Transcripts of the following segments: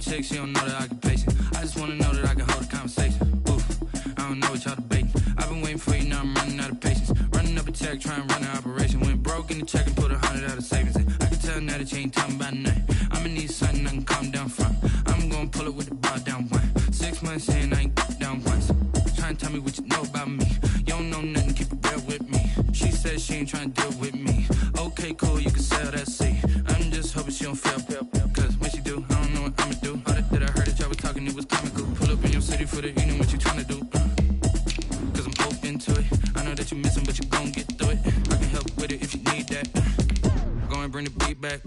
chick, she don't know the occupation. I just wanna know that I can hold a conversation. Oof, I don't know what y'all debating. I've been waiting for you, now I'm running out of patience. Running up a check, trying to run an operation. Went broke in the check and put 100 out of savings in. I can tell now that you ain't talking about nothing. I'ma need something I can calm down from. I'm gonna pull it with the bar down one. 6 months in, I ain't down once. Trying to tell me what you know about me. You don't know nothing, keep it real with me. She said she ain't trying to deal with me. Okay, cool, you can sell that seat. I'm just hoping she don't fail. Cause when she do, I don't know what I'ma do. All that I heard that y'all was talking, it was comical. Pull up in your city for the evening, what you trying to do? Cause I'm open to it. I know that you missing, but you gon' get through it. I can help with it if you need that. Go and bring the beat back.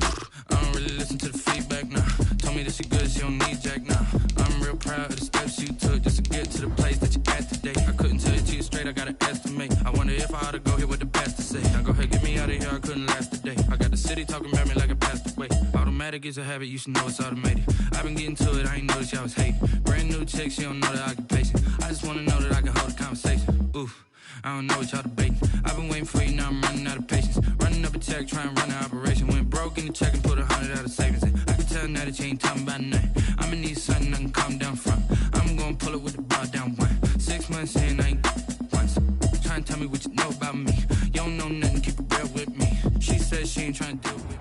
I don't really listen to the feedback, nah. Told me that she good, she don't need jack, nah. I'm real proud of the steps you took just to get to the place that you at today. I couldn't tell it to you straight, I gotta estimate. I wonder if I ought to go here with the best to say. Now go ahead, get me out of here, I couldn't last a day. I got the city talking about me like I passed away. Automatic is a habit, you should know it's automated. I've been getting to it, I ain't noticed y'all was hating. Brand new chick, she don't know the occupation. I just wanna know that I can hold a conversation. Oof, I don't know what y'all debating. I've been waiting for you, now I'm running out of patience. Running up a check, trying to run an operation. Went broke in the check and put 100 out of savings in. I can tell now that you ain't talking about nothing. I'ma need something I can calm down from. I'm gonna pull it with the bar down one. 6 months in, I ain't once. Trying to tell me what you know about me. You don't know nothing, keep it real with me. She said she ain't trying to deal with me.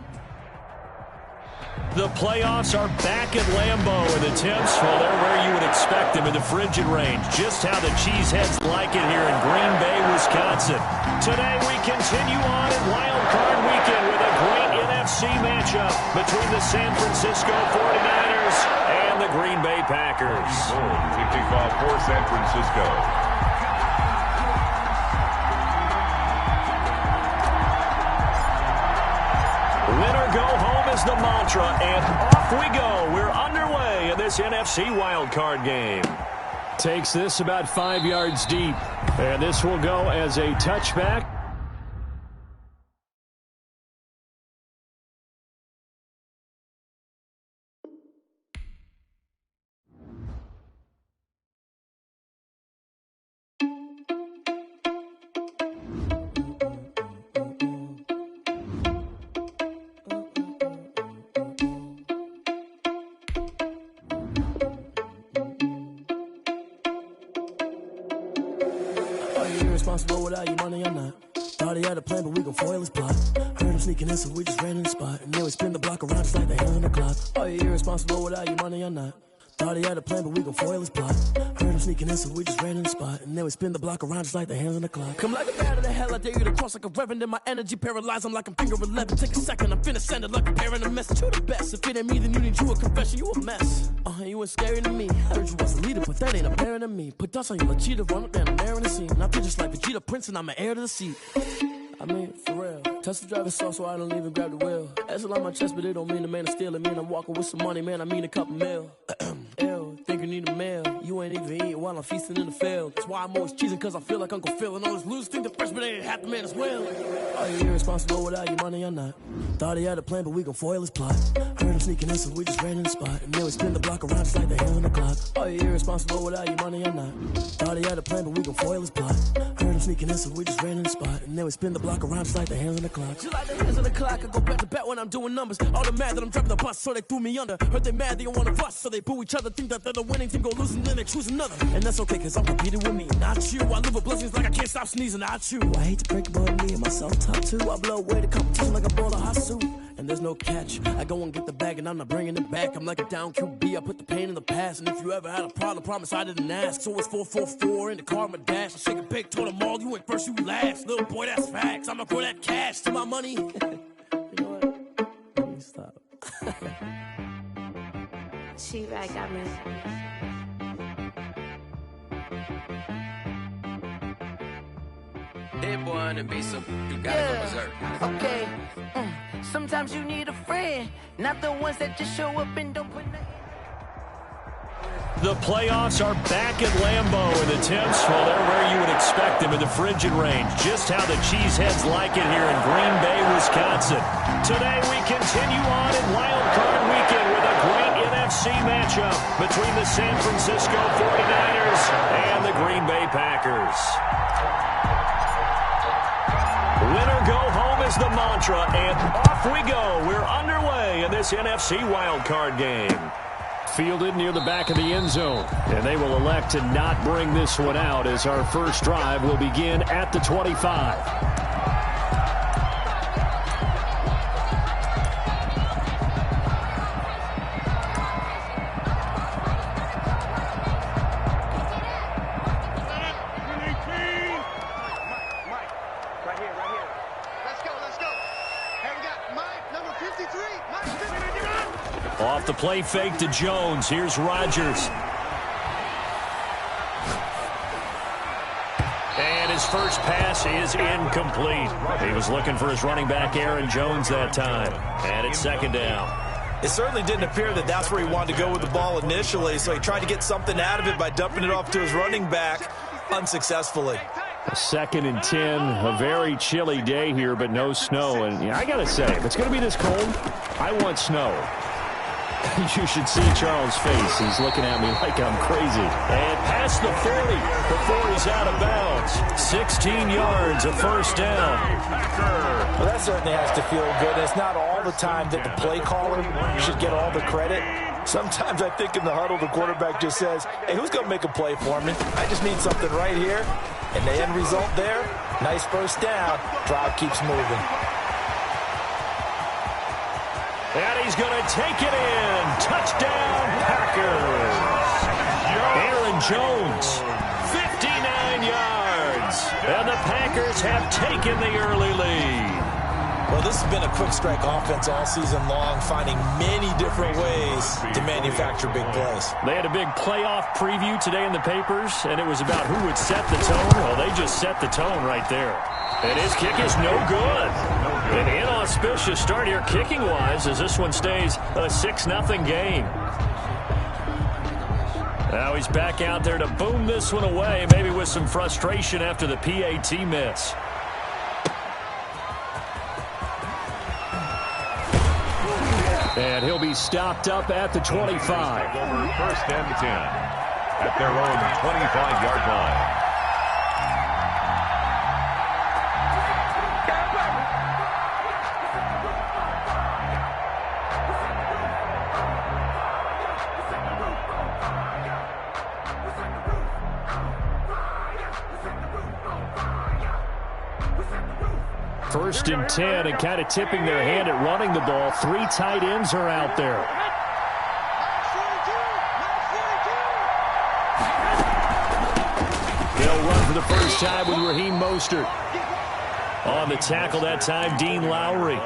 The playoffs are back at Lambeau, and the temps, well, they're where you would expect them in the frigid range. Just how the Cheeseheads like it here in Green Bay, Wisconsin. Today we continue on in Wild Card Weekend with a great NFC matchup between the San Francisco 49ers and the Green Bay Packers. 55 for San Francisco. Winner go home is the mantra, and off we go. We're underway in this NFC wildcard game. Takes this about 5 yards deep, and this will go as a touchback. Responsible without your money or not. Thought he had a plan, but we gon' foil his plot. Heard him sneaking in, so we just ran in the spot. And then we spin the block around just like the hands on the clock. Are you irresponsible without your money or not? Thought he had a plan, but we gon' foil his plot. Heard him sneaking in, so we just ran in the spot. And then we spin the block around just like the hands on the clock. Come like a bat of the hell, I dare you to cross like a reverend. In my energy paralyzed, I'm like I'm finger 11. Take a second, I'm finna send it like a parent a message. You the best, if it ain't me, then you need you a confession. You a mess, you ain't scary to me. Heard you was a leader, but that ain't apparent to me. Put dust on you, Cheetah, run up down the air in the scene. I feel just like Vegeta Prince, and I'm an heir to the seat. I mean, for real. Touch the driver's sauce so I don't even grab the wheel. That's on my chest, but it don't mean the man is stealing. Man, I'm walking with some money, man, I mean a couple mil. Ew, think you need a meal. You ain't even eating while I'm feasting in the field. That's why I'm always cheesing, cause I feel like Uncle Phil. And all those losers think the freshman ain't half the man as well. Are you irresponsible without your money or not? Thought he had a plan, but we gon' foil his plot. Heard him sneaking in, so we just ran in the spot. And then we spin the block around just like the hands on the clock. Are you irresponsible without your money or not? Thought he had a plan, but we gon' foil his plot. Heard him sneaking in, so we just ran in the spot. And then we spin the block around just like the hands on the clock. Just like the hands on the clock, I go back to back when I'm doing numbers. All the mad that I'm driving the bus, so they threw me under. Heard they mad, they don't wanna bust, so they boo each other. Think that they're the winning team, go lose, and then they choose another. And that's okay, cause I'm competing with me, not you. I live with blessings like I can't stop sneezing, not you. I hate to break it, but me and myself top two. I blow away the competition like a bowl of hot soup. And there's no catch. I go and get the bag and I'm not bringing it back. I'm like a down QB, I put the pain in the past. And if you ever had a problem, promise I didn't ask. So it's 444 in the car, my dash. I shake a big, told them all, you ain't first, you last. Little boy, that's facts. I'ma throw that cash to my money. You know what? Let me stop. She right, got me. That boy on the beat, so you gotta go berserk. Okay. Sometimes you need a friend, not the ones that just show up and don't put nothing. The playoffs are back at Lambeau, and the temps, well, they're where you would expect them in the frigid range. Just how the Cheeseheads like it here in Green Bay, Wisconsin. Today we continue on in Wild Card Weekend with a great NFC matchup between the San Francisco 49ers and the Green Bay Packers. Winner go home is the mantra, and off we go. We're underway in this NFC wildcard game. fielded near the back of the end zone. And they will elect to not bring this one out as our first drive will begin at the 25. Off the play fake to Jones. Here's Rodgers. And his first pass is incomplete. He was looking for his running back, Aaron Jones, that time. And it's second down. It certainly didn't appear that that's where he wanted to go with the ball initially, so he tried to get something out of it by dumping it off to his running back unsuccessfully. A 2nd and 10, a very chilly day here, but no snow. And I got to say, if it's going to be this cold, I want snow. You should see Charles' face. He's looking at me like I'm crazy. And past the 40 before he's out of bounds. 16 yards, a first down. Well, that certainly has to feel good. It's not all the time that the play caller should get all the credit. Sometimes I think in the huddle, the quarterback just says, hey, who's going to make a play for me? I just need something right here. And the end result there, nice first down. Drive keeps moving. And he's going to take it in. Touchdown, Packers. Aaron Jones, 59 yards. And the Packers have taken the early lead. Well, this has been a quick strike offense all season long, finding many different ways to manufacture big plays. They had a big playoff preview today in the papers, and it was about who would set the tone. Well, they just set the tone right there. And his kick is no good. An inauspicious start here kicking-wise as this one stays a 6-0 game. Now he's back out there to boom this one away, maybe with some frustration after the PAT miss. And he'll be stopped up at the 25. Over 1st and 10 at their own 25-yard line. First and 10, and kind of tipping their hand at running the ball. 3 tight ends are out there. They'll run for the first time with Raheem Mostert. On the tackle that time, Dean Lowry.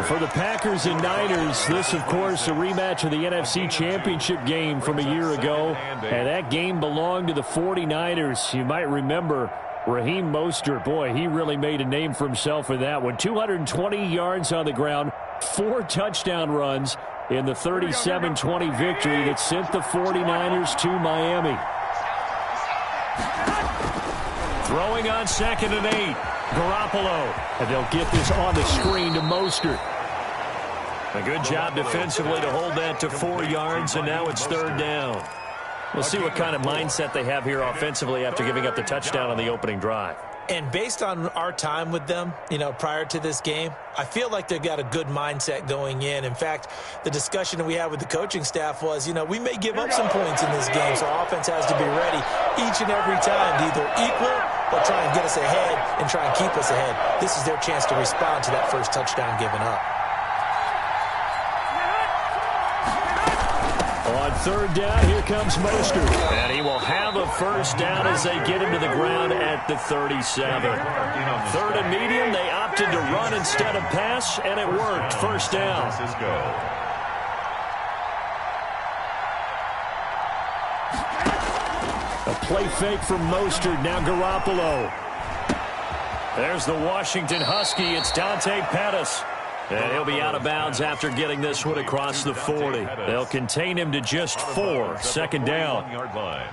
For the Packers and Niners, this, of course, a rematch of the NFC Championship game from a year ago. And that game belonged to the 49ers. You might remember Raheem Mostert, boy, he really made a name for himself with that one. 220 yards on the ground, 4 touchdown runs in the 37-20 victory that sent the 49ers to Miami. Throwing on 2nd and 8. Garoppolo. And they'll get this on the screen to Mostert. A good job defensively to hold that to 4 yards, and now it's 3rd down. We'll see what kind of mindset they have here offensively after giving up the touchdown on the opening drive. And based on our time with them, prior to this game, I feel like they've got a good mindset going in. In fact, the discussion that we had with the coaching staff was, we may give up some points in this game, so our offense has to be ready each and every time to either equal or try and get us ahead and try and keep us ahead. This is their chance to respond to that first touchdown given up. On 3rd down, here comes Mostert. And he will have a first down as they get him to the ground at the 37. 3rd and medium, they opted to run instead of pass, and it worked. First down. A play fake from Mostert, now Garoppolo. There's the Washington Husky. It's Dante Pettis. And he'll be out of bounds after getting this one across the 40. They'll contain him to just 4. 2nd down.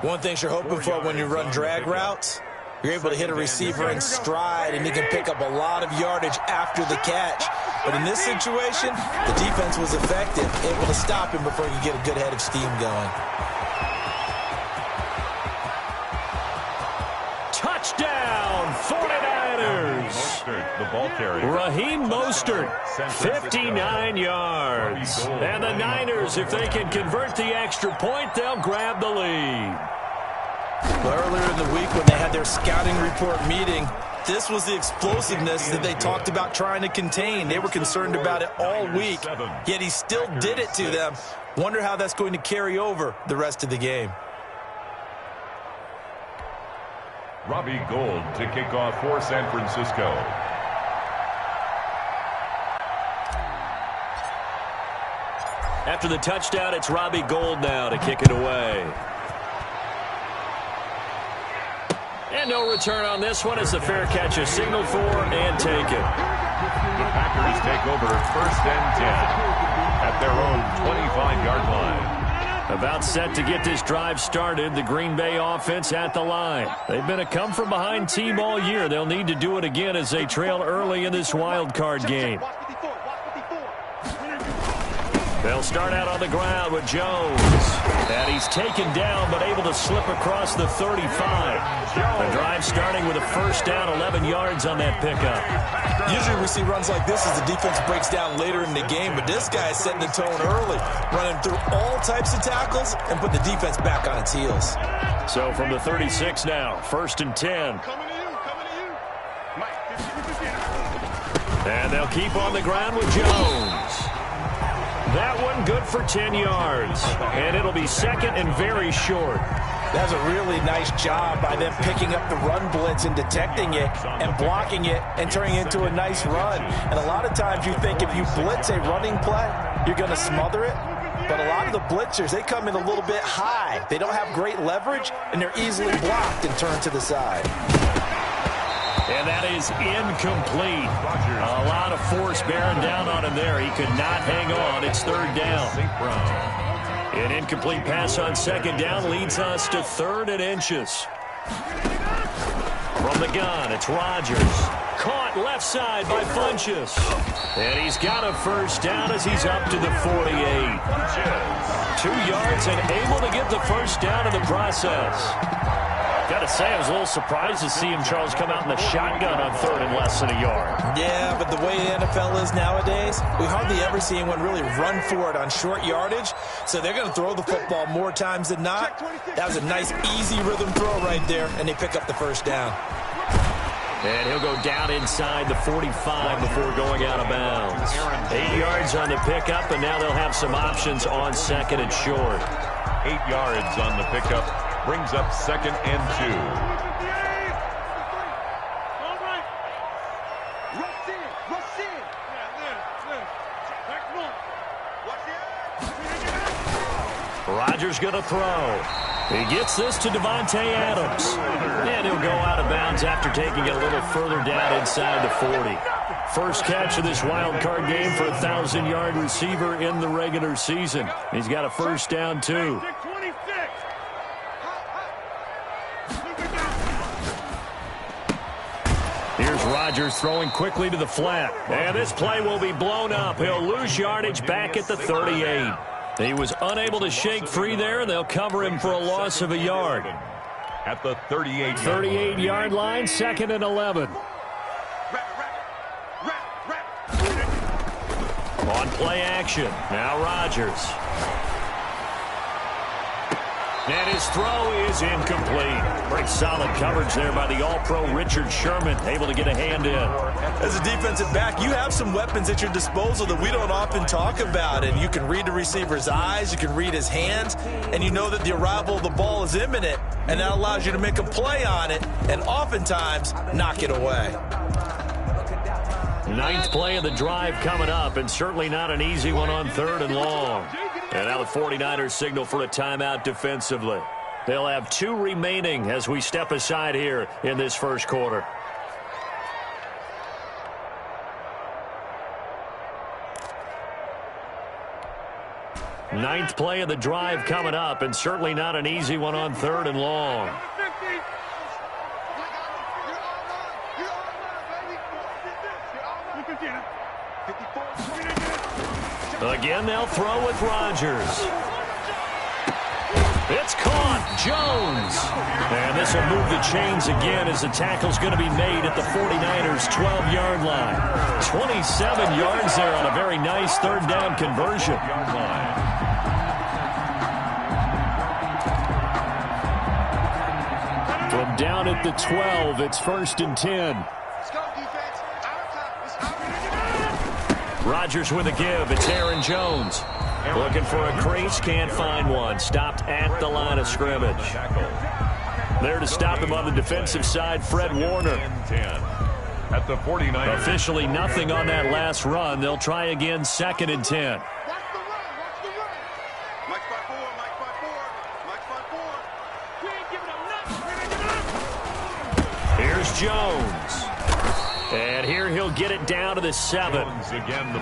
One thing you're hoping for when you run drag routes, you're able to hit a receiver in stride, and he can pick up a lot of yardage after the catch. But in this situation, the defense was effective, able to stop him before he could get a good head of steam going. Touchdown, 49ers! the ball carrier. Raheem Mostert, 59 yards. And the Niners, if they can convert the extra point, they'll grab the lead. Well, earlier in the week when they had their scouting report meeting, this was the explosiveness that they talked about trying to contain. They were concerned about it all week, yet he still did it to them. Wonder how that's going to carry over the rest of the game. Robbie Gould to kick off for San Francisco. After the touchdown, it's Robbie Gould now to kick it away. And no return on this one as the fair catch is signaled for and taken. The Packers take over 1st and 10 at their own 25-yard line. About set to get this drive started, the Green Bay offense at the line. They've been a come-from-behind team all year. They'll need to do it again as they trail early in this wild card game. They'll start out on the ground with Jones. And he's taken down but able to slip across the 35. The drive starting with a first down, 11 yards on that pickup. Usually we see runs like this as the defense breaks down later in the game, but this guy is setting the tone early, running through all types of tackles and put the defense back on its heels. So from the 36 now, 1st and 10. And they'll keep on the ground with Jones. That one good for 10 yards. And it'll be second and very short. That's a really nice job by them picking up the run blitz and detecting it and blocking it and turning it into a nice run. And a lot of times you think if you blitz a running play, you're going to smother it. But a lot of the blitzers, they come in a little bit high. They don't have great leverage, and they're easily blocked and turned to the side. And that is incomplete. A lot of force bearing down on him there. He could not hang on. It's 3rd down. An incomplete pass on 2nd down leads us to 3rd and inches. From the gun, it's Rodgers. Caught left side by Funchess. And he's got a first down as he's up to the 48. 2 yards and able to get the first down in the process. Got to say, I was a little surprised to see him, Charles, come out in the shotgun on 3rd and less than a yard. Yeah, but the way the NFL is nowadays, we hardly ever see anyone really run for it on short yardage. So they're going to throw the football more times than not. That was a nice, easy rhythm throw right there, and they pick up the first down. And he'll go down inside the 45 before going out of bounds. 8 yards on the pickup, and now they'll have some options on 2nd and short. 8 yards on the pickup. Brings up 2nd and 2. Rodgers going to throw. He gets this to Devontae Adams. And he'll go out of bounds after taking it a little further down inside the 40. First catch of this wild card game for a 1,000-yard receiver in the regular season. He's got a first down, too. Here's Rodgers throwing quickly to the flat. And this play will be blown up. He'll lose yardage back at the 38. He was unable to shake free there, and they'll cover him for a loss of a yard. at the 38-yard 38-yard line, 2nd and 11. On play action. Now Rodgers. And his throw is incomplete. Pretty solid coverage there by the All-Pro Richard Sherman, able to get a hand in. As a defensive back, you have some weapons at your disposal that we don't often talk about. And you can read the receiver's eyes, you can read his hands, and you know that the arrival of the ball is imminent. And that allows you to make a play on it and oftentimes knock it away. 9th play of the drive coming up, and certainly not an easy one on 3rd and long. And now the 49ers signal for a timeout defensively. They'll have 2 remaining as we step aside here in this first quarter. Ninth play of the drive coming up, and certainly not an easy one on 3rd and long. Again, they'll throw with Rodgers. It's caught. Jones. And this will move the chains again as the tackle's going to be made at the 49ers' 12-yard line. 27 yards there on a very nice third down conversion. From down at the 12, it's 1st and 10. Rodgers with a give. It's Aaron Jones. Looking for a crease, can't find one. Stopped at the line of scrimmage. There to stop him on the defensive side, Fred Warner. At the 49ers. Officially nothing on that last run. They'll try again, 2nd and 10. Here's Jones. And here he'll get it down to the 7.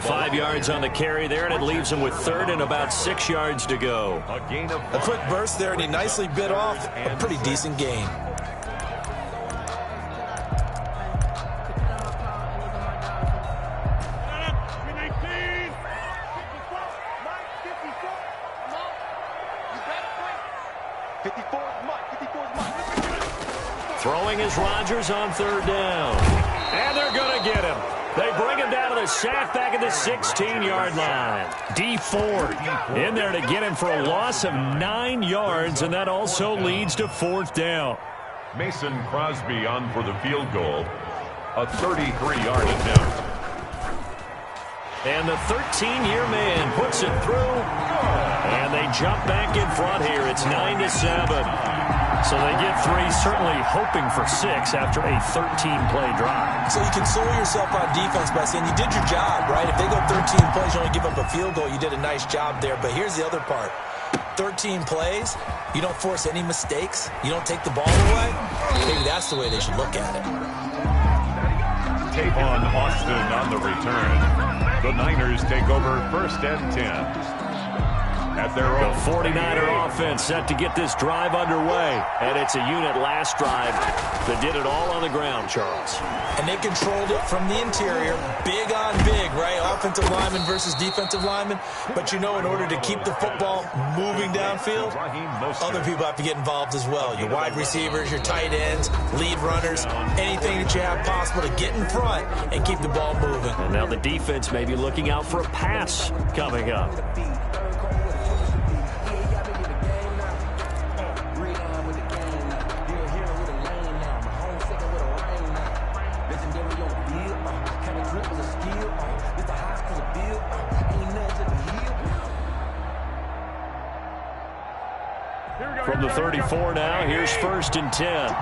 5 yards on the carry there, and it leaves him with 3rd and about 6 yards to go. A quick burst there, and he nicely bit off a pretty decent gain. Throwing is Rodgers on 3rd down. And they're going to get him. They bring him down to the sack back at the 16-yard line. D Ford in there to get him for a loss of 9 yards, and that also leads to 4th down. Mason Crosby on for the field goal. A 33-yard attempt. And the 13-year man puts it through. And they jump back in front here. It's 9-7. So they get 3, certainly hoping for 6 after a 13-play drive. So you console yourself on defense by saying you did your job, right? If they go 13 plays, you only give up a field goal, you did a nice job there. But here's the other part. 13 plays, you don't force any mistakes, you don't take the ball away. Maybe that's the way they should look at it. Tavon Austin on the return. The Niners take over 1st and 10. At their own. The 49er offense set to get this drive underway. And it's a unit last drive that did it all on the ground, Charles. And they controlled it from the interior. Big on big, right? Offensive lineman versus defensive lineman. But you know, in order to keep the football moving downfield, other people have to get involved as well. Your wide receivers, your tight ends, lead runners, anything that you have possible to get in front and keep the ball moving. And now the defense may be looking out for a pass coming up. From the 34 now, here's 1st and 10.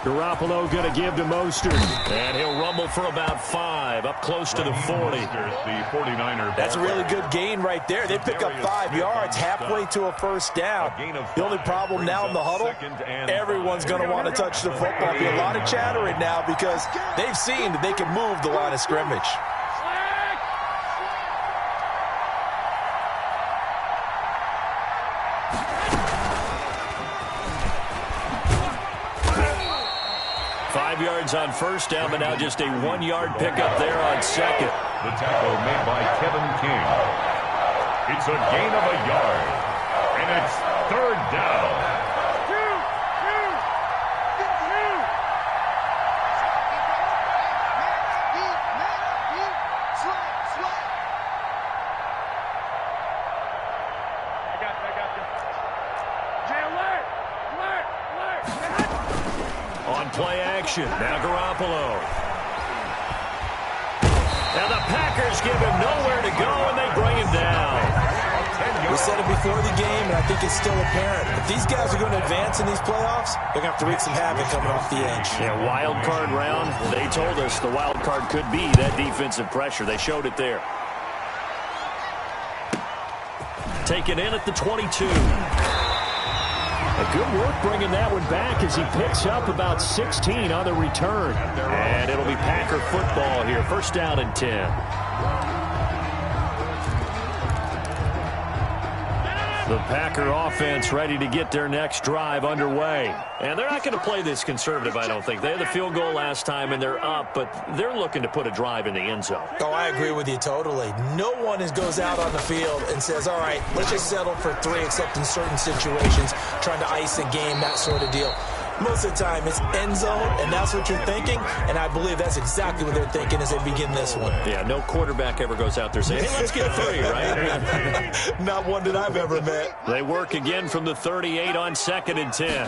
Garoppolo going to give to Mostert. And he'll rumble for about 5, up close to the 40. The 49er. That's a really good gain right there. They pick up 5 yards halfway to a 1st down. The only problem now in the huddle, everyone's going to want to touch the football. There'll be a lot of chattering now because they've seen that they can move the line of scrimmage. Yards on 1st down, but now just a 1-yard pickup there on 2nd. The tackle made by Kevin King. It's a gain of a yard, and it's 3rd down. Play action. Now Garoppolo. Now the Packers give him nowhere to go, and they bring him down. We said it before the game, and I think it's still apparent. If these guys are going to advance in these playoffs, they're going to have to wreak some havoc coming off the edge. Yeah, wild card round. They told us the wild card could be that defensive pressure. They showed it there. Taken in at the 22. A good work bringing that one back as he picks up about 16 on the return. And it'll be Packer football here. 1st down and 10. The Packer offense ready to get their next drive underway. And they're not going to play this conservative, I don't think. They had the field goal last time, and they're up, but they're looking to put a drive in the end zone. Oh, I agree with you totally. No one goes out on the field and says, all right, let's just settle for 3, except in certain situations, trying to ice a game, that sort of deal. Most of the time, it's end zone, and that's what you're thinking, and I believe that's exactly what they're thinking as they begin this one. Yeah, no quarterback ever goes out there saying, hey, let's get 3, right? Not one that I've ever met. They work again from the 38 on 2nd and 10.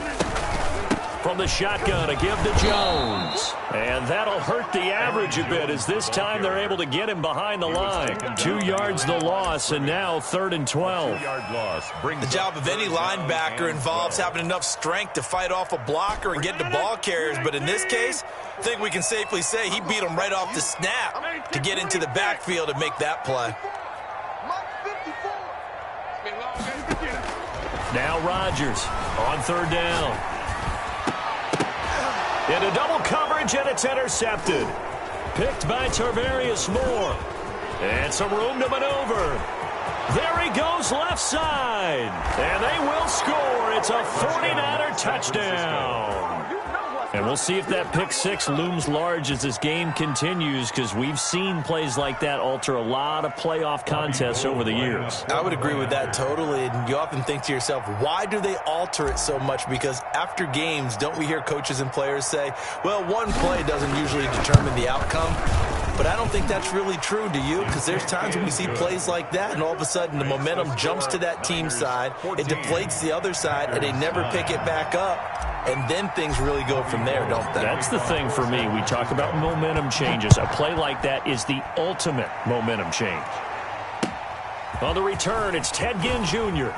From the shotgun, a give to Jones. And that'll hurt the average a bit, as this time they're able to get him behind the line. 2 yards the loss, and now 3rd and 12. The job of any linebacker involves having enough strength to fight off a blocker and get the ball carriers. But in this case, I think we can safely say he beat him right off the snap to get into the backfield and make that play. Now Rodgers on 3rd down. Into double coverage, and it's intercepted. Picked by Tarvarius Moore. And some room to maneuver. There he goes, left side. And they will score. It's a 49er touchdown. And we'll see if that pick 6 looms large as this game continues, because we've seen plays like that alter a lot of playoff contests over the years. I would agree with that totally, and you often think to yourself, why do they alter it so much? Because after games, don't we hear coaches and players say, well, one play doesn't usually determine the outcome? But I don't think that's really true, do you? Because there's times when we see plays like that, and all of a sudden the momentum jumps to that team side, it deflates the other side, and they never pick it back up. And then things really go from there, don't they? That's the thing for me. We talk about momentum changes. A play like that is the ultimate momentum change. On the return, it's Ted Ginn Jr.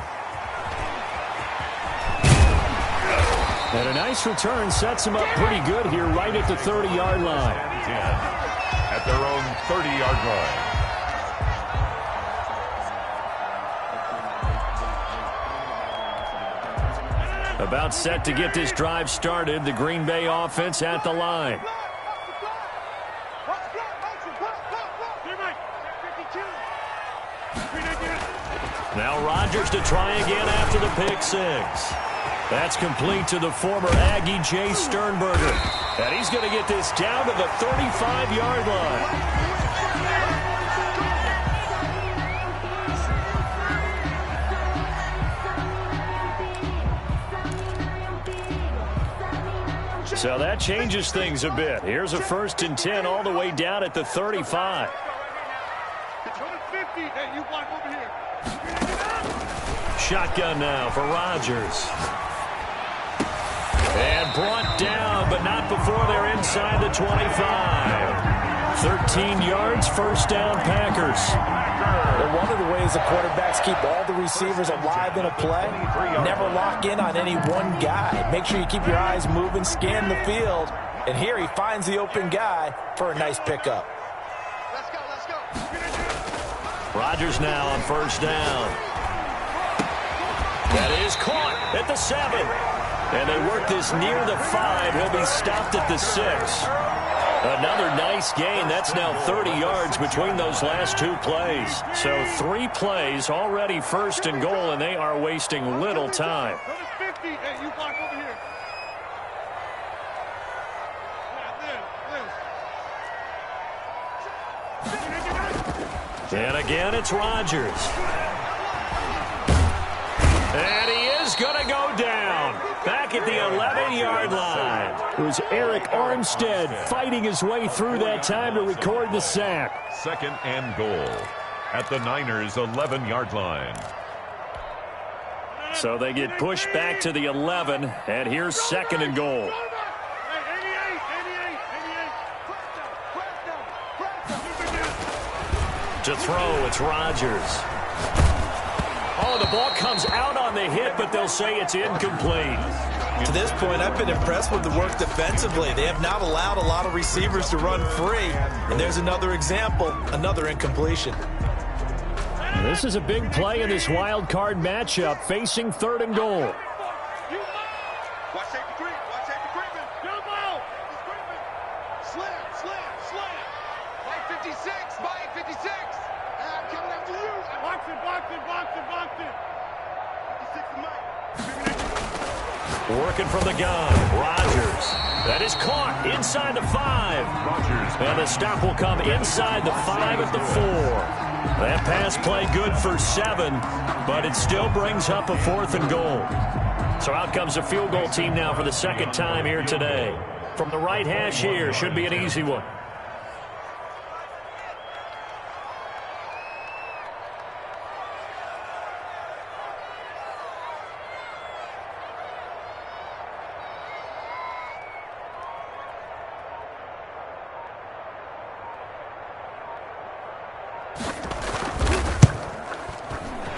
And a nice return sets him up pretty good here right at the 30-yard line. At their own 30-yard line. About set to get this drive started. The Green Bay offense at the line. Now Rodgers to try again after the pick 6. That's complete to the former Aggie Jay Sternberger. And he's going to get this down to the 35-yard line. So that changes things a bit. Here's a 1st and 10 all the way down at the 35. Shotgun now for Rodgers. And brought down, but not before they're inside the 25. 13 yards, 1st down Packers. Well, one of the ways the quarterbacks keep all the receivers alive in a play, never lock in on any one guy. Make sure you keep your eyes moving, scan the field. And here he finds the open guy for a nice pickup. Let's go. Rodgers now on 1st down. That is caught at the 7. And they work this near the 5. He'll be stopped at the 6. Another nice gain. That's now 30 yards between those last 2 plays. So 3 plays already 1st and goal, and they are wasting little time. And again, it's Rodgers. And he is going to go down. Back at the 11-yard line. It was Eric Armstead fighting his way through that time to record the sack. 2nd and goal at the Niners' 11-yard line. So they get pushed back to the 11, and here's 2nd and goal. To throw, it's Rodgers. Oh, the ball comes out on the hit, but they'll say it's incomplete. To this point, I've been impressed with the work defensively. They have not allowed a lot of receivers to run free. And there's another example, another incompletion. This is a big play in this wild card matchup, facing 3rd and goal. Working from the gun, Rodgers. That is caught inside the 5. And the stop will come inside the 5 at the 4. That pass play good for 7, but it still brings up a 4th and goal. So out comes the field goal team now for the second time here today. From the right hash here, should be an easy one.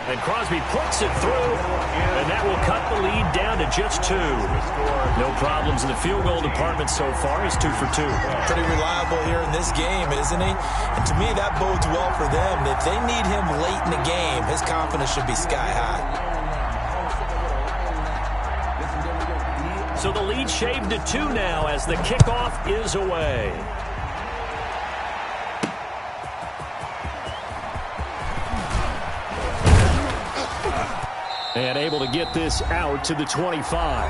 And Crosby puts it through, and that will cut the lead down to just 2. No problems in the field goal department so far. He's 2 for 2. Pretty reliable here in this game, isn't he? And to me, that bodes well for them. If they need him late in the game, his confidence should be sky high. So the lead shaved to 2 now as the kickoff is away. And able to get this out to the 25.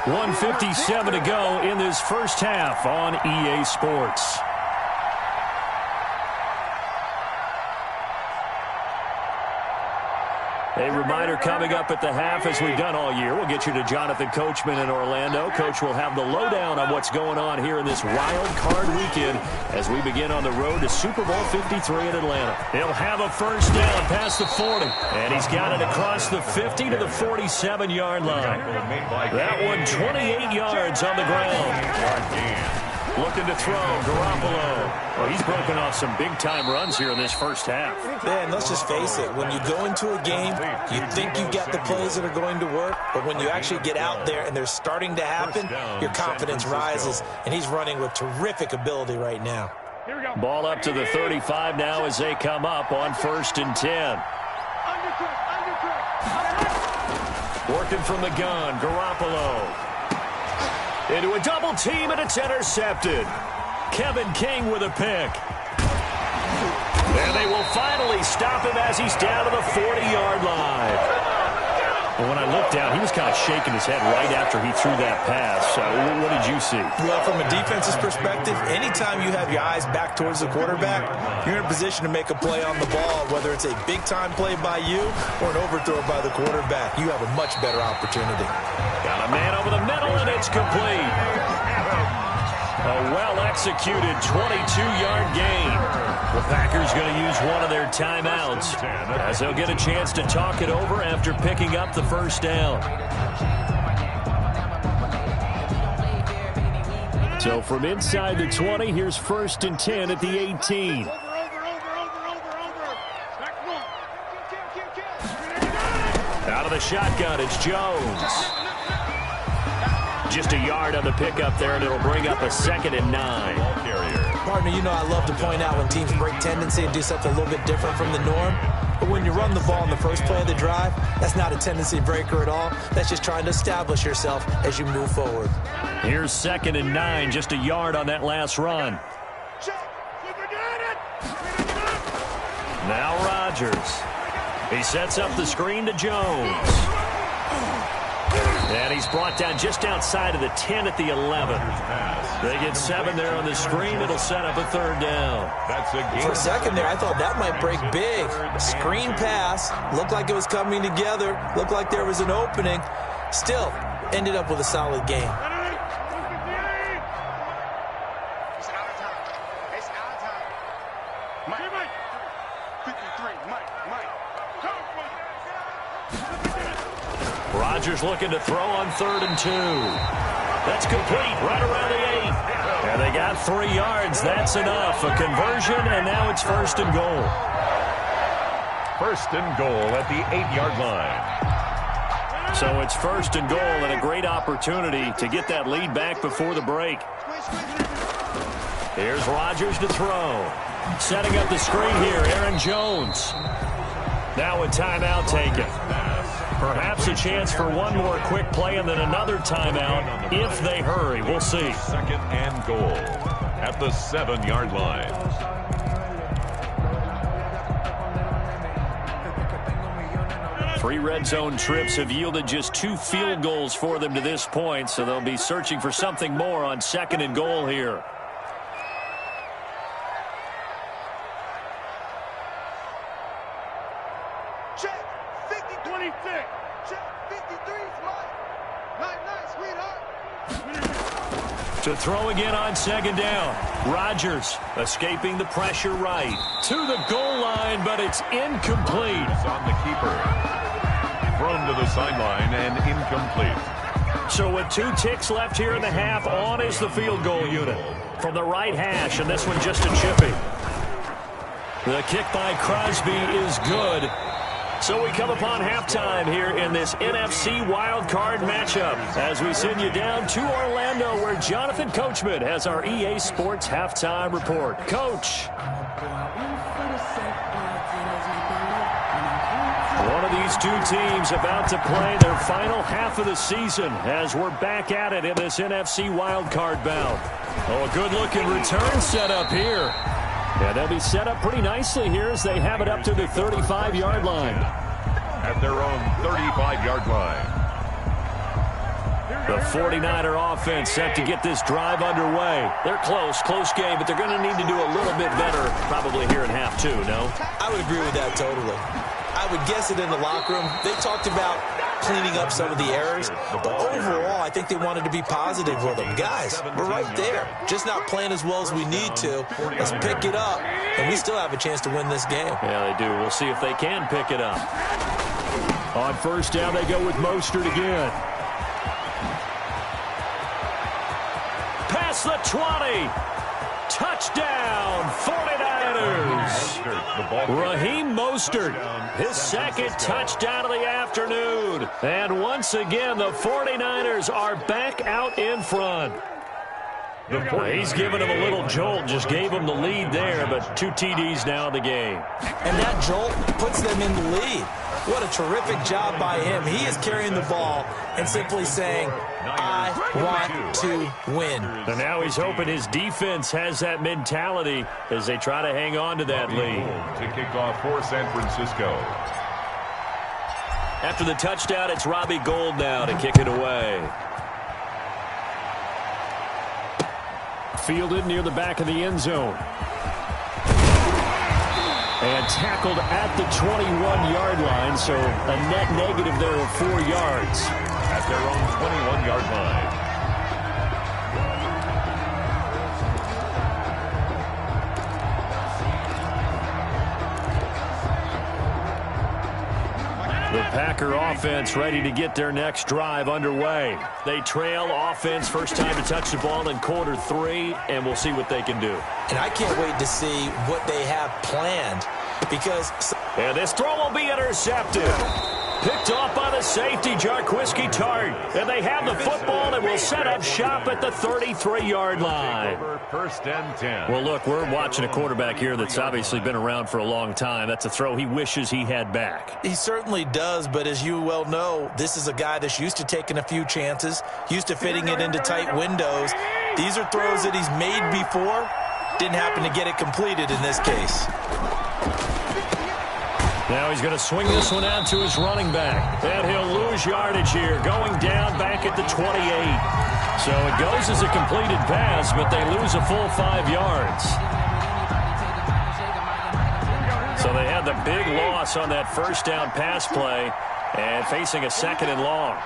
1:57 to go in this first half on EA Sports. A reminder coming up at the half, as we've done all year. We'll get you to Jonathan Coachman in Orlando. Coach will have the lowdown on what's going on here in this wild card weekend as we begin on the road to Super Bowl 53 in Atlanta. He'll have a first down past the 40, and he's got it across the 50 to the 47-yard line. That one 28 yards on the ground. Looking to throw, Garoppolo. Well, he's broken off some big-time runs here in this first half. Yeah, and let's just face it. When you go into a game, you think you've got the plays that are going to work, but when you actually get out there and they're starting to happen, your confidence rises, and he's running with terrific ability right now. Ball up to the 35 now as they come up on 1st and 10. Working from the gun, Garoppolo. Into a double team, and it's intercepted. Kevin King with a pick. And they will finally stop him as he's down to the 40-yard line. Well, when I looked down, he was kind of shaking his head right after he threw that pass. What did you see? Well, from a defense's perspective, anytime you have your eyes back towards the quarterback, you're in a position to make a play on the ball, whether it's a big-time play by you or an overthrow by the quarterback. You have a much better opportunity. Got a man over the middle, and it's complete. A well-executed 22-yard gain. The Packers going to use one of their timeouts as they'll get a chance to talk it over after picking up the first down. So from inside the 20, here's 1st and 10 at the 18. Out of the shotgun, it's Jones. Just a yard on the pickup there, and it'll bring up a 2nd and 9. Partner, you know I love to point out when teams break tendency and do something a little bit different from the norm. But when you run the ball in the first play of the drive, that's not a tendency breaker at all. That's just trying to establish yourself as you move forward. Here's 2nd and 9, just a yard on that last run. Now Rodgers. He sets up the screen to Jones. And he's brought down just outside of the 10 at the 11. They get 7 there on the screen. It'll set up a 3rd down. For a second there, I thought that might break big. Screen pass. Looked like it was coming together. Looked like there was an opening. Still, ended up with a solid game. Rodgers looking to throw on 3rd and 2. That's complete right around the 8. And they got 3 yards. That's enough. A conversion, and now it's 1st and goal. 1st and goal at the 8-yard line. So it's 1st and goal, and a great opportunity to get that lead back before the break. Here's Rodgers to throw. Setting up the screen here, Aaron Jones. Now a timeout taken. Perhaps a chance for one more quick play and then another timeout if they hurry. We'll see. 2nd and goal at the 7-yard line. 3 red zone trips have yielded just 2 field goals for them to this point, so they'll be searching for something more on 2nd and goal here. Check 50-26. Check 53's Mike. Night, sweetheart. To throw again on 2nd down. Rodgers escaping the pressure right. To the goal line, but it's incomplete. It's on the keeper. Thrown to the sideline and incomplete. So with 2 ticks left here in the half, on is the field goal unit. From the right hash, and this one just a chippy. The kick by Crosby is good. So we come upon halftime here in this NFC wildcard matchup as we send you down to Orlando where Jonathan Coachman has our EA Sports halftime report. Coach. One of these 2 teams about to play their final half of the season as we're back at it in this NFC wildcard bout. Oh, a good-looking return setup here. Yeah, they'll be set up pretty nicely here as they have it up to the 35-yard line. At their own 35-yard line. The 49er offense set to get this drive underway. They're close game, but they're going to need to do a little bit better probably here in half 2, no? I would agree with that totally. I would guess it in the locker room. They talked about cleaning up some of the errors, but overall, I think they wanted to be positive with them. Guys, we're right there. Just not playing as well as we need to. Let's pick it up, and we still have a chance to win this game. Yeah, they do. We'll see if they can pick it up. On 1st down, they go with Mostert again. Past the 20. Touchdown, 49ers. Raheem Mostert, his 2nd touchdown of the afternoon. And once again, the 49ers are back out in front. He's given him a little jolt, just gave him the lead there, but 2 TDs now in the game. And that jolt puts them in the lead. What a terrific job by him. He is carrying the ball and simply saying, I want to win. And now he's hoping his defense has that mentality as they try to hang on to that lead. To kick off for San Francisco. After the touchdown, it's Robbie Gould now to kick it away. Fielded near the back of the end zone. And tackled at the 21-yard line, so a net negative there of 4 yards. At their own 21-yard line. The Packer offense ready to get their next drive underway. They trail offense first time to touch the ball in quarter 3, and we'll see what they can do. And I can't wait to see what they have planned because... And this throw will be intercepted. Picked off by the safety, Jarquiski Tart. And they have the football and will set up shop at the 33-yard line. 1st and 10. Well, look, we're watching a quarterback here that's obviously been around for a long time. That's a throw he wishes he had back. He certainly does, but as you well know, this is a guy that's used to taking a few chances, used to fitting it into tight windows. These are throws that he's made before. Didn't happen to get it completed in this case. Now he's going to swing this one out to his running back. And he'll lose yardage here, going down back at the 28. So it goes as a completed pass, but they lose a full 5 yards. So they had the big loss on that 1st down pass play and facing a 2nd and long.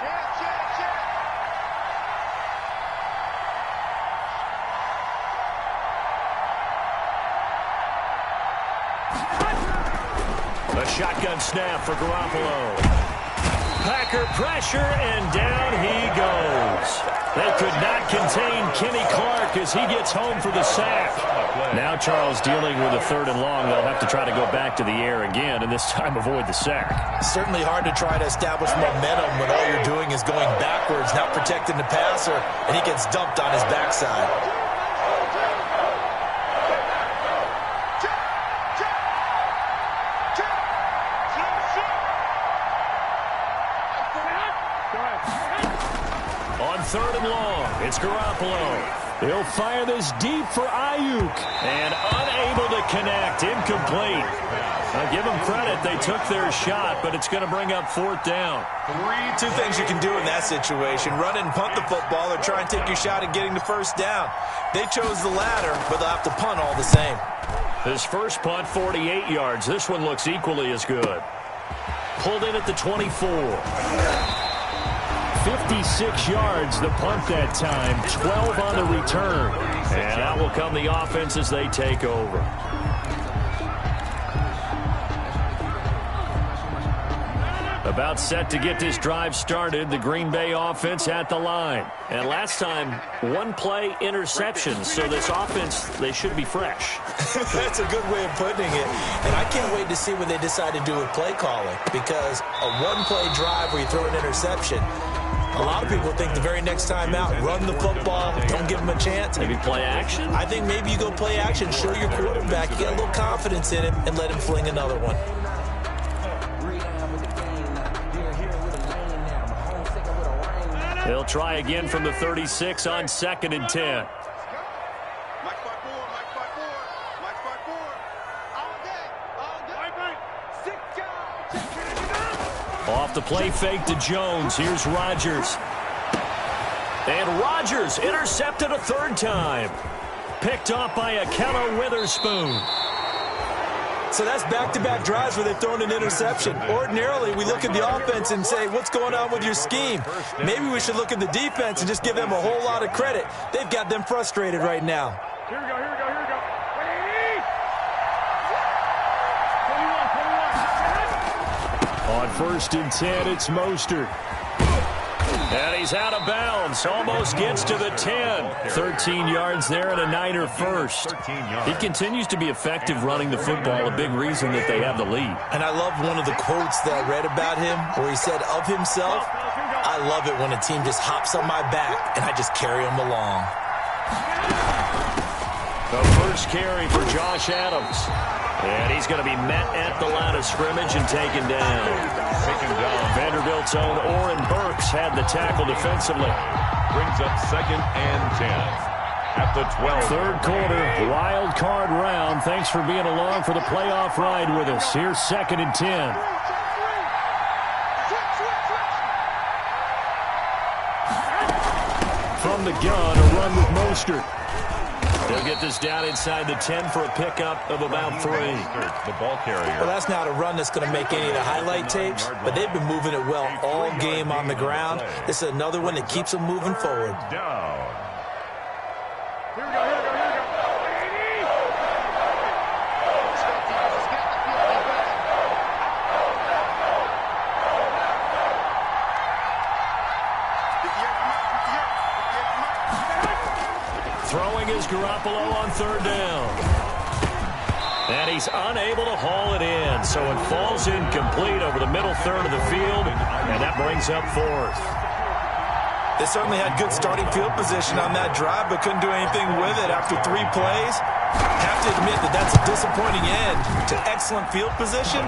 A shotgun snap for Garoppolo. Packer pressure, and down he goes. They could not contain Kenny Clark as he gets home for the sack. Now Charles dealing with a 3rd and long. They'll have to try to go back to the air again, and this time avoid the sack. Certainly hard to try to establish momentum when all you're doing is going backwards, not protecting the passer, and he gets dumped on his backside. On 3rd and long, it's Garoppolo. He'll fire this deep for Ayuk. And unable to connect. Incomplete. Now give them credit. They took their shot, but it's going to bring up 4th down. Two things you can do in that situation. Run and punt the football or try and take your shot at getting the 1st down. They chose the latter, but they'll have to punt all the same. His first punt, 48 yards. This one looks equally as good. Pulled in at the 24. 56 yards the punt that time, 12 on the return. And out will come the offense as they take over. About set to get this drive started, the Green Bay offense at the line. And last time, 1-play interception, so this offense, they should be fresh. That's a good way of putting it. And I can't wait to see what they decide to do with play calling, because a 1-play drive where you throw an interception, a lot of people think the very next time out, run the football, don't give them a chance. Maybe play action? I think maybe you go play action, show your quarterback, you get a little confidence in him, and let him fling another one. They'll try again from the 36 on 2nd and 10. Off the play fake to Jones. Here's Rodgers. And Rodgers intercepted a 3rd time. Picked off by Akello Witherspoon. So that's back-to-back drives where they've thrown an interception. Ordinarily, we look at the offense and say, what's going on with your scheme? Maybe we should look at the defense and just give them a whole lot of credit. They've got them frustrated right now. Here we go. On 1st and 10, it's Mostert. And he's out of bounds. Almost gets to the 10. 13 yards there and a Niner first. He continues to be effective running the football, a big reason that they have the lead. And I love one of the quotes that I read about him where he said of himself, I love it when a team just hops on my back and I just carry them along. The first carry for Josh Adams. And he's going to be met at the line of scrimmage and taken down. Vanderbilt's own Oren Burks had the tackle defensively. Brings up 2nd and 10 at the 12. 3rd quarter, wild card round. Thanks for being along for the playoff ride with us. Here's 2nd and 10. From the gun, a run with Mostert. They'll get this down inside the 10 for a pickup of about 3. The ball carrier. Well, that's not a run that's going to make any of the highlight tapes, but they've been moving it well all game on the ground. This is another one that keeps them moving forward. Down. Here we go. Throwing is Garoppolo on 3rd down. And he's unable to haul it in, so it falls incomplete over the middle 3rd of the field, and that brings up 4th. They certainly had good starting field position on that drive, but couldn't do anything with it after 3 plays. Have to admit that that's a disappointing end to excellent field position.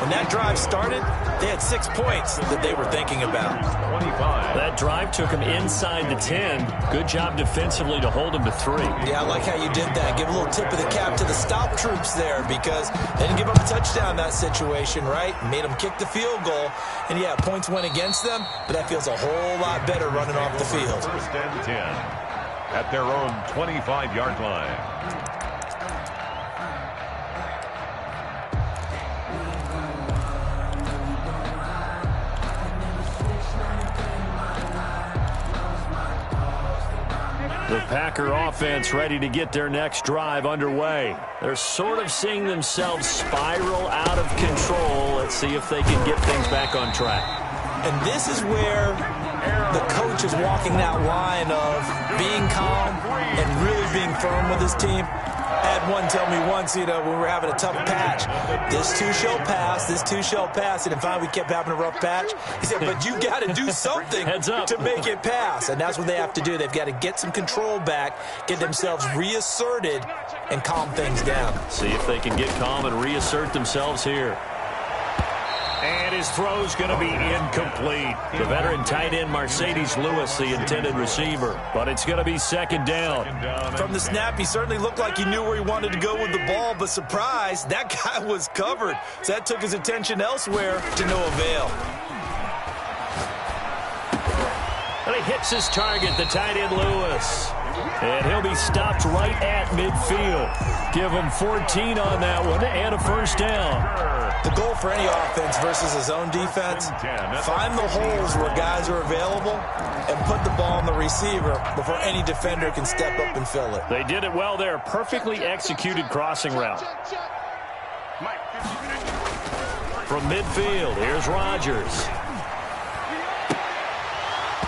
When that drive started, they had 6 points that they were thinking about. 25. That drive took him inside the 10. Good job defensively to hold him to 3. Yeah, I like how you did that. Give a little tip of the cap to the stop troops there, because they didn't give up a touchdown in that situation, right? Made them kick the field goal. And yeah, points went against them, but that feels a whole lot better running off the field. 1st and 10 at their own 25-yard line. The Packer offense ready to get their next drive underway. They're sort of seeing themselves spiral out of control. Let's see if they can get things back on track. And this is where the coach is walking that line of being calm and really being firm with his team. I had one tell me once, when we were having a tough patch, this too shall pass, this too shall pass. And finally we kept having a rough patch. He said, but you got to do something to make it pass. And that's what they have to do. They've got to get some control back, get themselves reasserted, and calm things down. See if they can get calm and reassert themselves here. And his throw's going to be incomplete. The veteran tight end Mercedes Lewis, the intended receiver. But it's going to be second down. From the snap, he certainly looked like he knew where he wanted to go with the ball, but surprise, that guy was covered. So that took his attention elsewhere to no avail. And he hits his target, the tight end Lewis. And he'll be stopped right at midfield. Give him 14 on that one and a first down. The goal for any offense versus his own defense, find the holes where guys are available and put the ball on the receiver before any defender can step up and fill it. They did it well there. Perfectly executed crossing route. From midfield, here's Rodgers.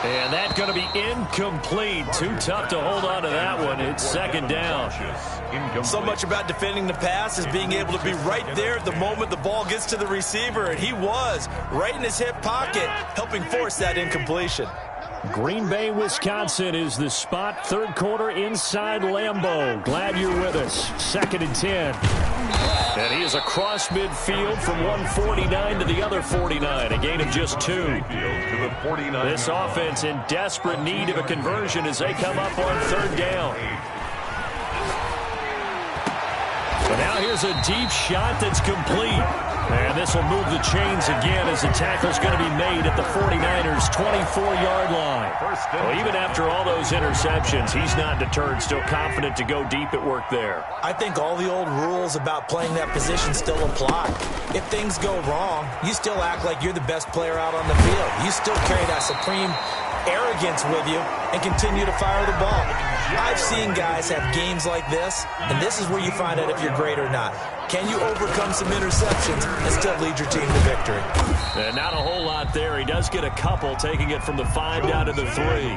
And that's going to be incomplete. Too tough to hold on to that one. It's second down. So much about defending the pass is being able to be right there at the moment the ball gets to the receiver. And he was right in his hip pocket, helping force that incompletion. Green Bay, Wisconsin is the spot. Third quarter inside Lambeau. Glad you're with us. 2nd and 10. And he is across midfield from 149 to the other 49. A gain of just 2. This offense in desperate need of a conversion as they come up on third down. But now here's a deep shot that's complete. And this will move the chains again as the tackle's going to be made at the 49ers' 24-yard line. Well, even after all those interceptions, he's not deterred, still confident to go deep at work there. I think all the old rules about playing that position still apply. If things go wrong, you still act like you're the best player out on the field. You still carry that supreme arrogance with you and continue to fire the ball. I've seen guys have games like this, and this is where you find out if you're great or not. Can you overcome some interceptions and still lead your team to victory? And not a whole lot there. He does get a couple, taking it from the 5 down to the 3.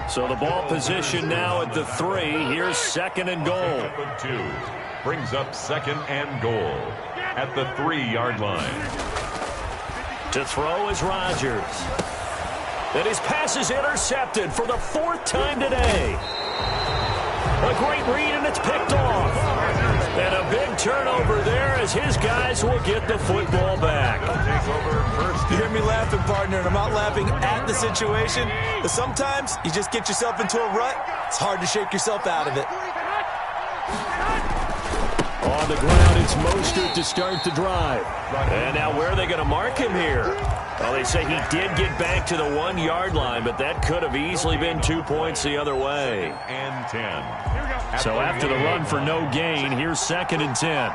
So the ball position now at the 3. Here's 2nd and goal. 2 brings up 2nd and goal at the 3-yard line. To throw is Rodgers. And his pass is intercepted for the 4th time today. A great read, and it's picked off. And a big turnover there as his guys will get the football back. You hear me laughing, partner, and I'm not laughing at the situation. But sometimes you just get yourself into a rut. It's hard to shake yourself out of it. On the ground, it's Mostert to start the drive. And now where are they going to mark him here? Well, they say he did get back to the 1-yard line, but that could have easily been 2 points the other way. And 10. So after the run for no gain, here's 2nd and 10.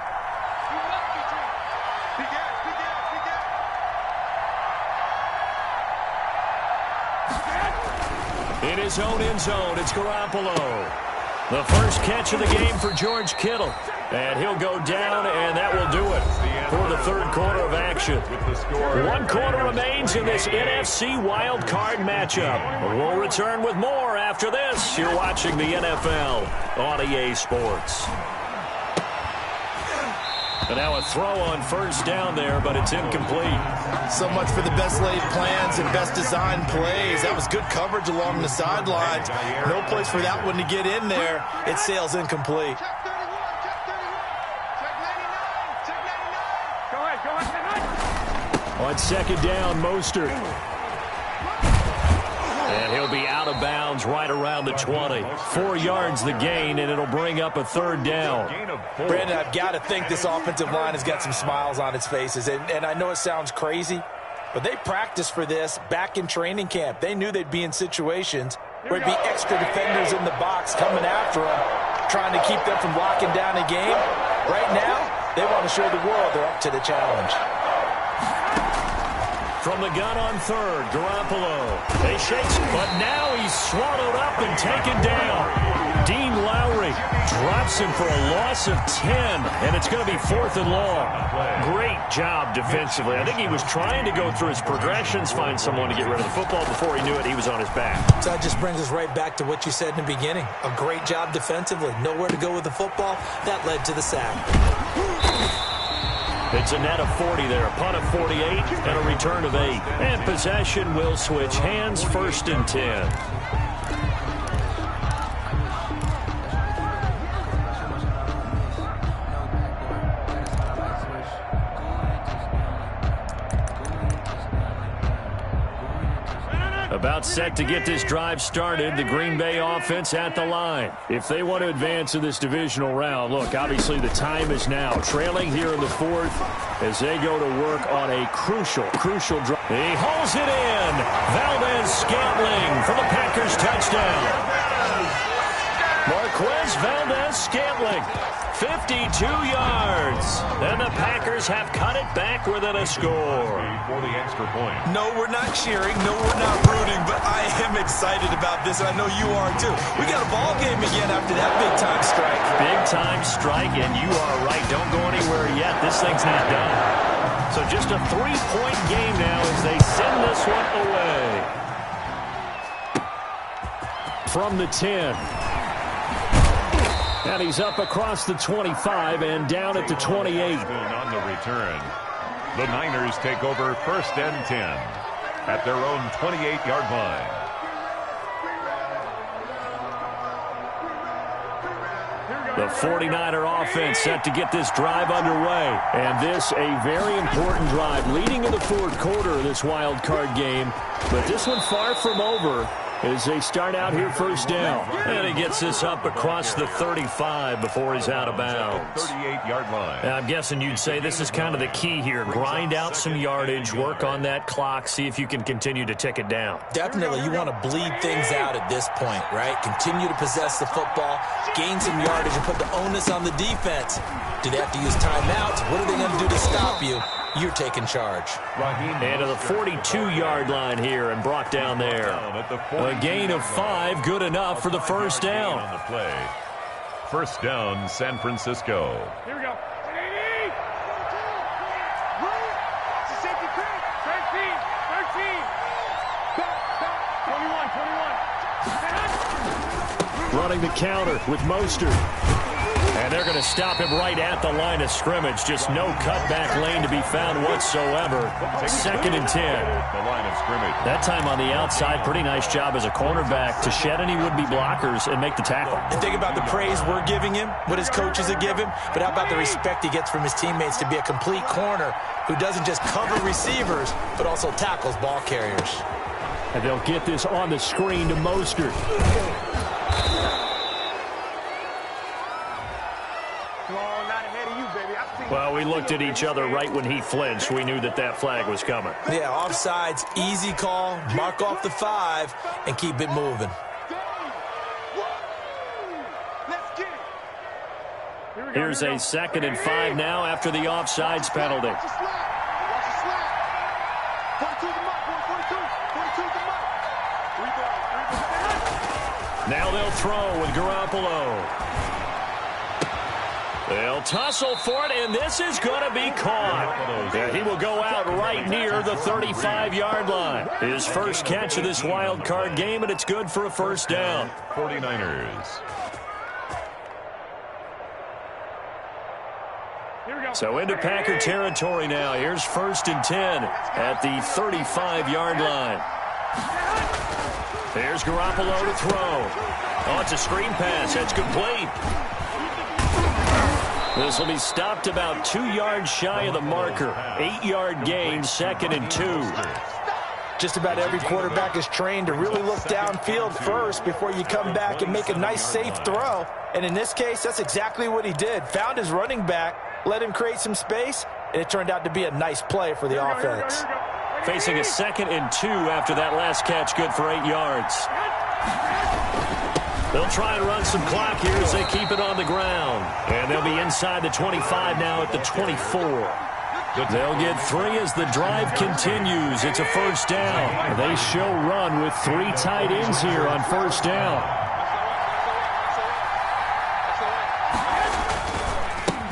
In his own end zone, it's Garoppolo. The first catch of the game for George Kittle. And he'll go down, and that will do it for the third quarter of action. 1 quarter remains in this NFC wild card matchup. We'll return with more after this. You're watching the NFL on EA Sports. And now a throw on first down there, but it's incomplete. So much for the best laid plans and best designed plays. That was good coverage along the sidelines. No place for that one to get in there. It sails incomplete. On second down, Mostert. And he'll be out of bounds right around the 20. 4 yards the gain, and it'll bring up a third down. Brandon, I've got to think this offensive line has got some smiles on its faces. And I know it sounds crazy, but they practiced for this back in training camp. They knew they'd be in situations where it'd be extra defenders in the box coming after them, trying to keep them from locking down a game. Right now, they want to show the world they're up to the challenge. From the gun on third, Garoppolo. He shakes, but now he's swallowed up and taken down. Dean Lowry drops him for a loss of 10, and it's going to be 4th and long. Great job defensively. I think he was trying to go through his progressions, find someone to get rid of the football. Before he knew it, he was on his back. So that just brings us right back to what you said in the beginning. A great job defensively. Nowhere to go with the football. That led to the sack. It's a net of 40 there, a punt of 48, and a return of 8. And possession will switch hands, 1st and 10. set to get this drive started. The Green Bay offense at the line. If they want to advance in this divisional round, look, obviously the time is now. Trailing here in the fourth as they go to work on a crucial drive. He hauls it in. Valdez-Scantling for the Packers touchdown. Marquez Valdez-Scantling, 52 yards. And the Packers have cut it back within a score. For the extra point. No, we're not cheering. No, we're not rooting. But I am excited about this, and I know you are too. We got a ball game again after that big-time strike. Big-time strike, and you are right. Don't go anywhere yet. This thing's not done. So just a 3-point game now as they send this one away. From the 10. And he's up across the 25 and down at the 28. On the return, the Niners take over 1st and 10 at their own 28-yard line. The 49er offense set to get this drive underway. And this a very important drive leading in the fourth quarter of this wild card game. But this one far from over as they start out here 1st down. And he gets this up across the 35 before he's out of bounds. 38-yard line. And I'm guessing you'd say this is kind of the key here. Grind out some yardage, work on that clock, see if you can continue to tick it down. Definitely, you want to bleed things out at this point, right? Continue to possess the football, gain some yardage, and put the onus on the defense. Do they have to use timeouts? What are they going to do to stop you? You're taking charge. And to the 42-yard line here and brought down there. A gain of 5, good enough for the 1st down. On the play. 1st down, San Francisco. Here we go. 50. 13. Back. 21. Running the counter with Mostert. And they're going to stop him right at the line of scrimmage. Just no cutback lane to be found whatsoever. 2nd and 10. The line of scrimmage. That time on the outside, pretty nice job as a cornerback to shed any would-be blockers and make the tackle. And think about the praise we're giving him, what his coaches are giving, but how about the respect he gets from his teammates to be a complete corner who doesn't just cover receivers, but also tackles ball carriers. And they'll get this on the screen to Mostert. Well, we looked at each other right when he flinched. We knew that that flag was coming. Yeah, offsides, easy call, mark off the 5, and keep it moving. Here's a 2nd and 5 now after the offsides penalty. Now they'll throw with Garoppolo. They'll tussle for it, and this is going to be caught. Yeah, he will go out right near the 35-yard line. His first catch of this wild card game, and it's good for a 1st down. 49ers. So into Packer territory now. Here's 1st and 10 at the 35-yard line. There's Garoppolo to throw. Oh, it's a screen pass. That's complete. This will be stopped about 2 yards shy of the marker. 8-yard gain, 2nd and 2. Just about every quarterback is trained to really look downfield first before you come back and make a nice, safe throw. And in this case, that's exactly what he did. Found his running back, let him create some space, and it turned out to be a nice play for the offense. Facing a 2nd and 2 after that last catch, good for 8 yards. They'll try and run some clock here as they keep it on the ground. And they'll be inside the 25 now at the 24. They'll get 3 as the drive continues. It's a 1st down. They show run with 3 tight ends here on 1st down.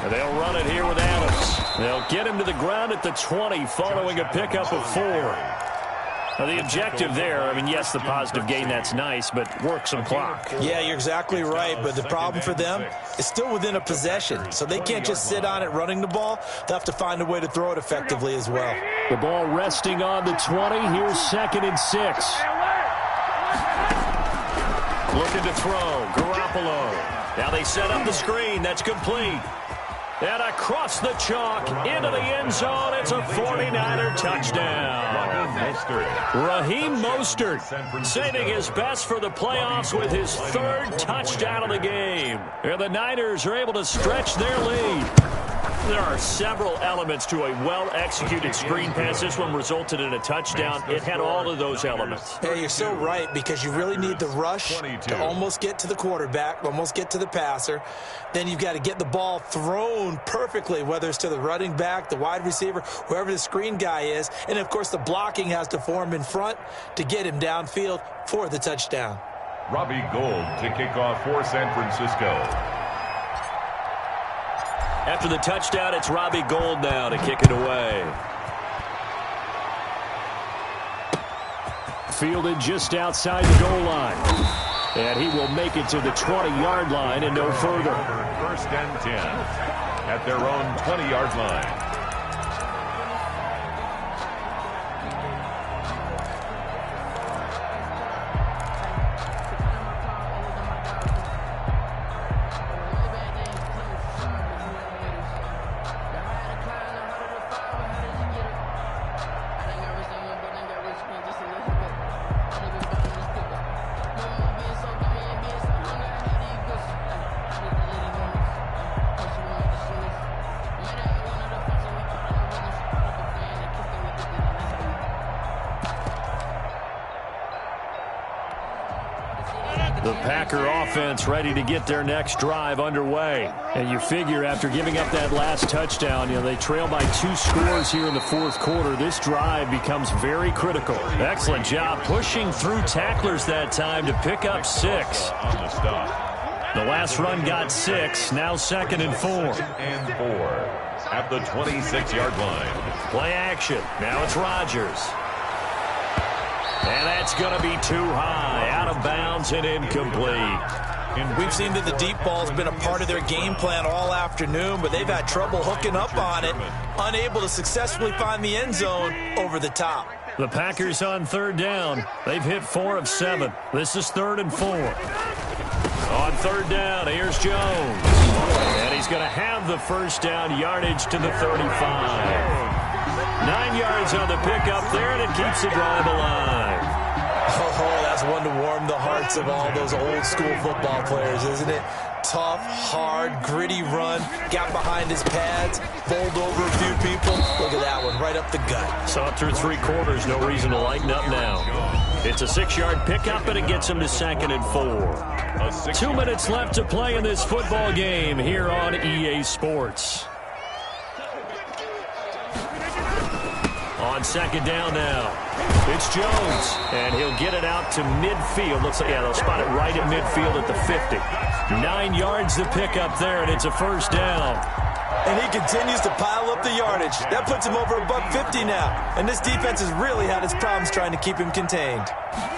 And they'll run it here with Adams. They'll get him to the ground at the 20 following a pickup of 4. Now, the objective there, I mean, yes, the positive gain, that's nice, but work some clock. Yeah, you're exactly right, but the problem for them is still within a possession, so they can't just sit on it running the ball. They'll have to find a way to throw it effectively as well. The ball resting on the 20. Here's 2nd and 6. Looking to throw. Garoppolo. Now they set up the screen. That's complete. And across the chalk, into the end zone, it's a 49er touchdown. Raheem Mostert saving his best for the playoffs with his third touchdown of the game. And the Niners are able to stretch their lead. There are several elements to a well-executed screen pass. This one resulted in a touchdown. It had all of those elements. Hey, you're so right, because you really need the rush to almost get to the quarterback, almost get to the passer. Then you've got to get the ball thrown perfectly, whether it's to the running back, the wide receiver, whoever the screen guy is. And, of course, the blocking has to form in front to get him downfield for the touchdown. Robbie Gould to kick off for San Francisco. After the touchdown, it's Robbie Gould now to kick it away. Fielded just outside the goal line. And he will make it to the 20-yard line and no further. First and 10 at their own 20-yard line. The Packer offense ready to get their next drive underway. And you figure after giving up that last touchdown, they trail by 2 scores here in the fourth quarter. This drive becomes very critical. Excellent job pushing through tacklers that time to pick up 6. The last run got 6. Now 2nd and 4. And 4 at the 26-yard line. Play action. Now it's Rodgers. And that's going to be too high, out of bounds and incomplete. We've seen that the deep ball's been a part of their game plan all afternoon, but they've had trouble hooking up on it, unable to successfully find the end zone over the top. The Packers on 3rd down. They've hit 4 of 7. This is 3rd and 4. On 3rd down, here's Jones. And he's going to have the first down, yardage to the 35. 9 yards on the pickup there, and it keeps the drive alive. Oh, that's one to warm the hearts of all those old-school football players, isn't it? Tough, hard, gritty run, got behind his pads, bowled over a few people. Look at that one, right up the gut. Saw it through 3 quarters, no reason to lighten up now. It's a 6-yard pickup, and it gets him to 2nd and 4. 2 minutes left to play in this football game here on EA Sports. On 2nd down now, it's Jones, and he'll get it out to midfield. Looks like, they'll spot it right at midfield at the 50. 9 yards to pick up there, and it's a first down. And he continues to pile up the yardage. That puts him over $150 now. And this defense has really had its problems trying to keep him contained.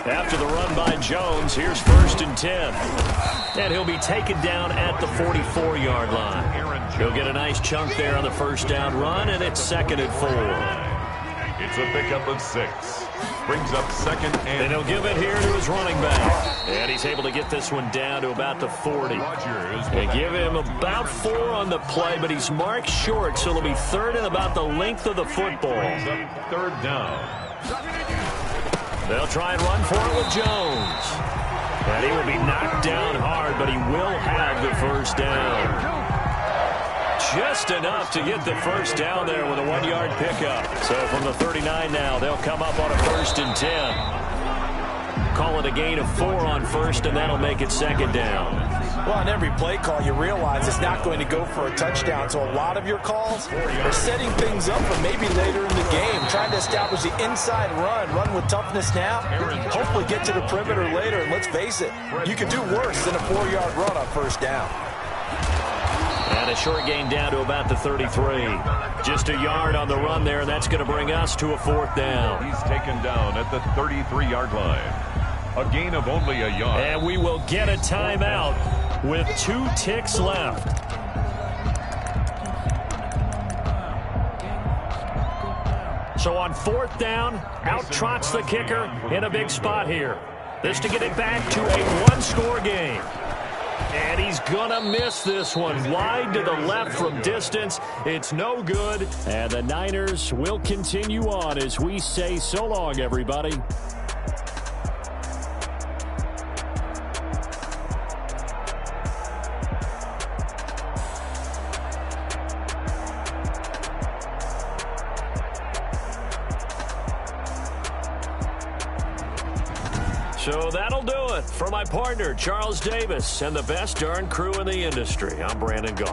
After the run by Jones, here's 1st and 10. And he'll be taken down at the 44-yard line. He'll get a nice chunk there on the first down run, and it's 2nd and 4. It's a pickup of 6. Brings up 2nd and... And he'll give it here to his running back. And he's able to get this one down to about the 40. They give him about 4 on the play, but he's marked short, so it'll be 3rd and about the length of the football. 3rd down. They'll try and run for it with Jones. And he will be knocked down hard, but he will have the first down. Just enough to get the first down there with a 1-yard pickup. So from the 39 now, they'll come up on a 1st and 10. Call it a gain of 4 on 1st, and that'll make it 2nd down. Well, on every play call, you realize it's not going to go for a touchdown. So a lot of your calls are setting things up for maybe later in the game, trying to establish the inside run with toughness now, hopefully get to the perimeter later. And let's face it, you could do worse than a 4-yard run on 1st down. And a short gain down to about the 33. Just a yard on the run there, and that's going to bring us to a 4th down. He's taken down at the 33-yard line. A gain of only a yard. And we will get a timeout with 2 ticks left. So on 4th down, out trots the kicker in a big spot here. This to get it back to a 1-score game. And he's going to miss this one. Wide to the left from distance. It's no good. And the Niners will continue on as we say so long, everybody. So that'll do it for my partner, Charles Davis, and the best darn crew in the industry. I'm Brandon Gaudin.